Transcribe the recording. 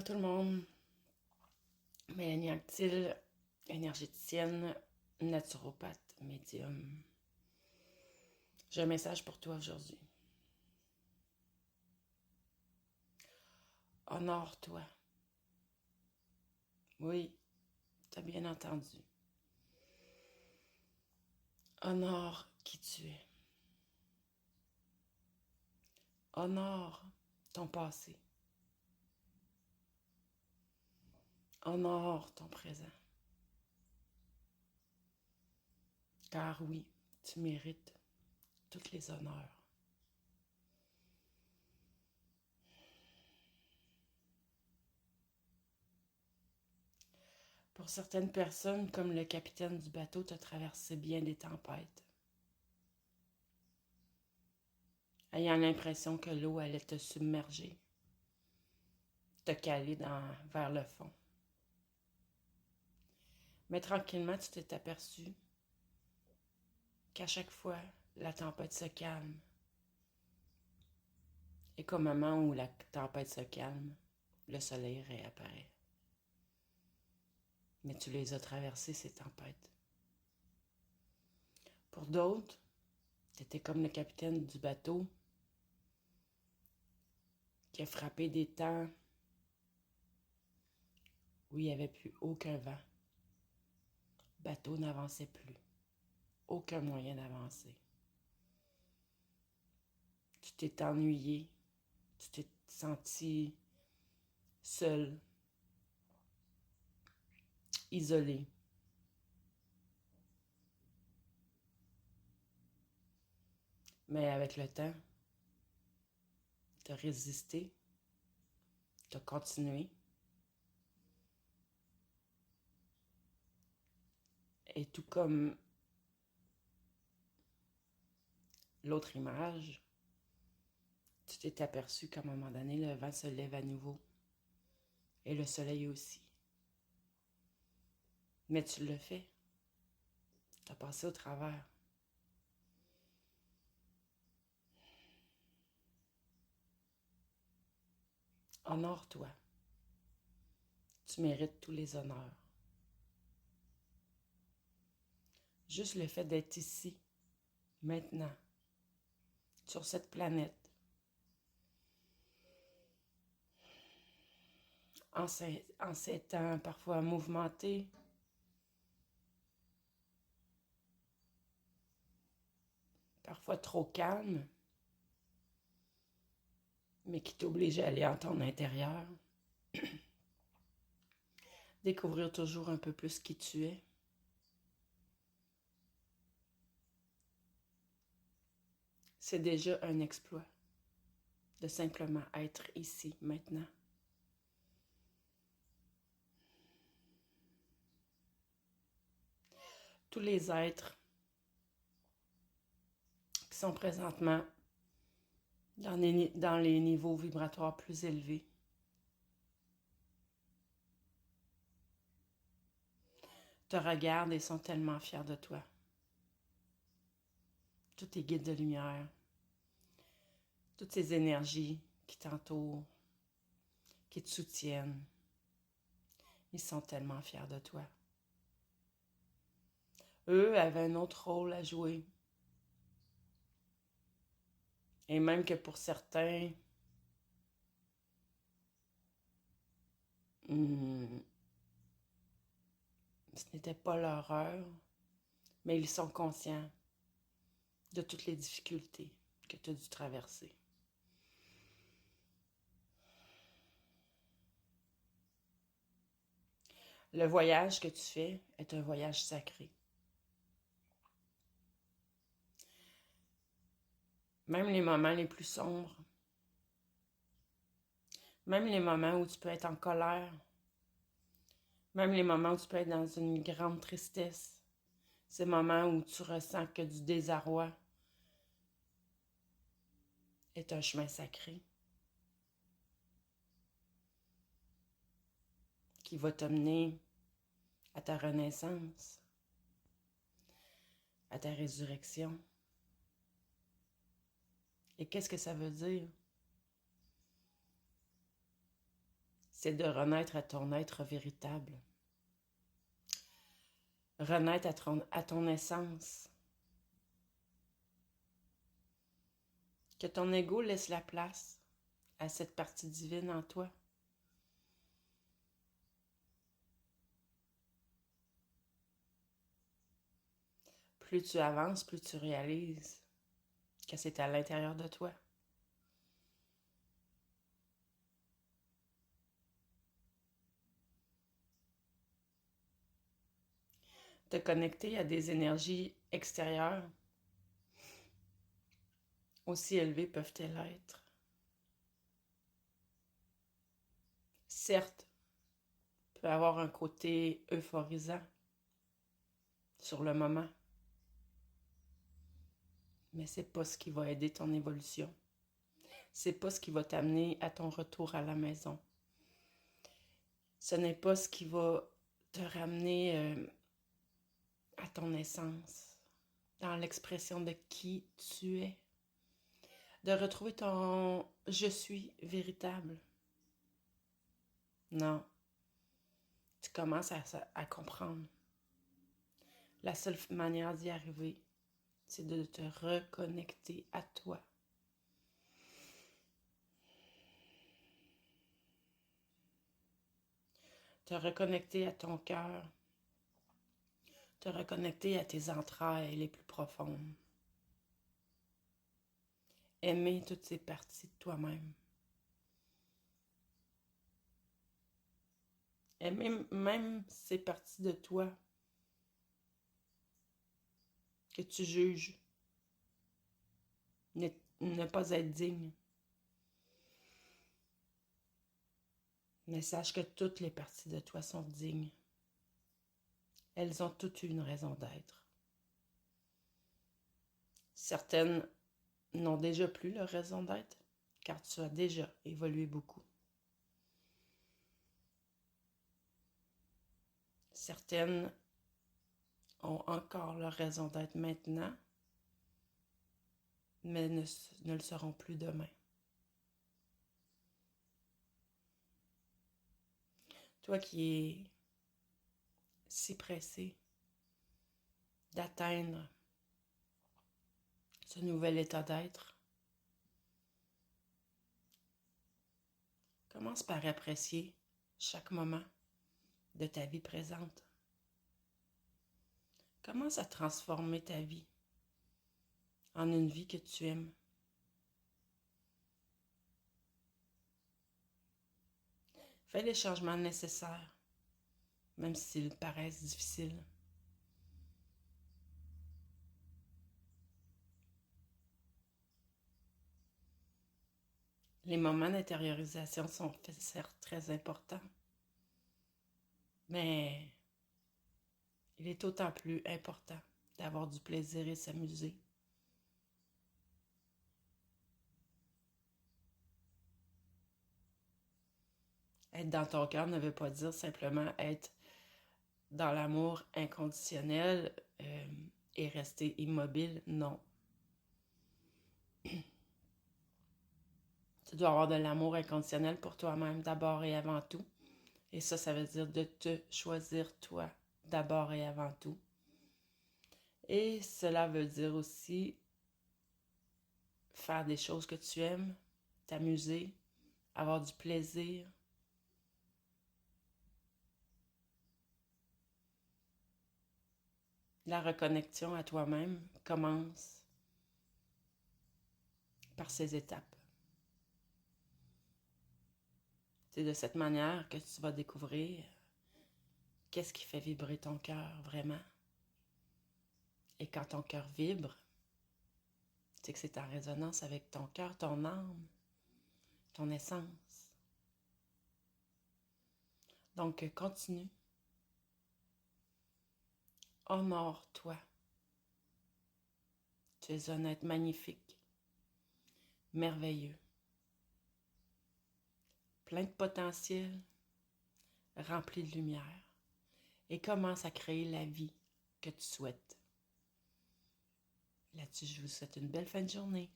Allô tout le monde, Mélanie Anctil, énergéticienne, naturopathe, médium. J'ai un message pour toi aujourd'hui. Honore-toi. Oui, t'as bien entendu. Honore qui tu es. Honore ton passé. Honore ton présent. Car oui, tu mérites tous les honneurs. Pour certaines personnes, comme le capitaine du bateau, tu as traversé bien des tempêtes, ayant l'impression que l'eau allait te submerger, te caler vers le fond. Mais tranquillement, tu t'es aperçu qu'à chaque fois, la tempête se calme. Et qu'au moment où la tempête se calme, le soleil réapparaît. Mais tu les as traversées, ces tempêtes. Pour d'autres, tu étais comme le capitaine du bateau qui a frappé des temps où il n'y avait plus aucun vent. Le bateau n'avançait plus. Aucun moyen d'avancer. Tu t'es ennuyé. Tu t'es senti seul, isolé. Mais avec le temps, tu as résisté, tu as continué. Et tout comme l'autre image, tu t'es aperçu qu'à un moment donné, le vent se lève à nouveau. Et le soleil aussi. Mais tu l'as fait. Tu as passé au travers. Honore-toi. Tu mérites tous les honneurs. Juste le fait d'être ici, maintenant, sur cette planète, en ces temps parfois mouvementés, parfois trop calme, mais qui t'oblige à aller en ton intérieur, découvrir toujours un peu plus qui tu es. C'est déjà un exploit de simplement être ici, maintenant. Tous les êtres qui sont présentement dans les niveaux vibratoires plus élevés te regardent et sont tellement fiers de toi. Tous tes guides de lumière, toutes ces énergies qui t'entourent, qui te soutiennent, ils sont tellement fiers de toi. Eux avaient un autre rôle à jouer. Et même que pour certains, ce n'était pas leur heure, mais ils sont conscients de toutes les difficultés que tu as dû traverser. Le voyage que tu fais est un voyage sacré. Même les moments les plus sombres, même les moments où tu peux être en colère, même les moments où tu peux être dans une grande tristesse, ces moments où tu ressens que du désarroi est un chemin sacré qui va t'amener à ta renaissance, à ta résurrection. Et qu'est-ce que ça veut dire? c'est de renaître à ton être véritable. Renaître à ton essence. Que ton ego laisse la place à cette partie divine en toi. Plus tu avances, plus tu réalises que c'est à l'intérieur de toi. Te connecter à des énergies extérieures, aussi élevées peuvent-elles être. Certes, peut avoir un côté euphorisant sur le moment, mais c'est pas ce qui va aider ton évolution. C'est pas ce qui va t'amener à ton retour à la maison. Ce n'est pas ce qui va te ramener à ton essence, dans l'expression de qui tu es. De retrouver ton « je suis » véritable. Non. Tu commences à comprendre. La seule manière d'y arriver, c'est de te reconnecter à toi. Te reconnecter à ton cœur. Te reconnecter à tes entrailles les plus profondes. Aimer toutes ces parties de toi-même. Aimer même ces parties de toi que tu juges ne pas être digne. Mais sache que toutes les parties de toi sont dignes. Elles ont toutes une raison d'être. Certaines n'ont déjà plus leur raison d'être, car tu as déjà évolué beaucoup. Certaines ont encore leur raison d'être maintenant, mais ne le seront plus demain. Toi qui es si pressé d'atteindre ce nouvel état d'être, commence par apprécier chaque moment de ta vie présente. Commence à transformer ta vie en une vie que tu aimes. Fais les changements nécessaires, même s'ils paraissent difficiles. Les moments d'intériorisation sont certes très importants, mais il est d'autant plus important d'avoir du plaisir et s'amuser. Être dans ton cœur ne veut pas dire simplement être dans l'amour inconditionnel et rester immobile, non. Tu dois avoir de l'amour inconditionnel pour toi-même d'abord et avant tout. Et ça veut dire de te choisir toi d'abord et avant tout. Et cela veut dire aussi faire des choses que tu aimes, t'amuser, avoir du plaisir. La reconnexion à toi-même commence par ces étapes. C'est de cette manière que tu vas découvrir qu'est-ce qui fait vibrer ton cœur vraiment. Et quand ton cœur vibre, c'est que c'est en résonance avec ton cœur, ton âme, ton essence. Donc, continue. Honore-toi. Tu es un être magnifique, merveilleux, plein de potentiel, rempli de lumière. Et commence à créer la vie que tu souhaites. Là-dessus, je vous souhaite une belle fin de journée.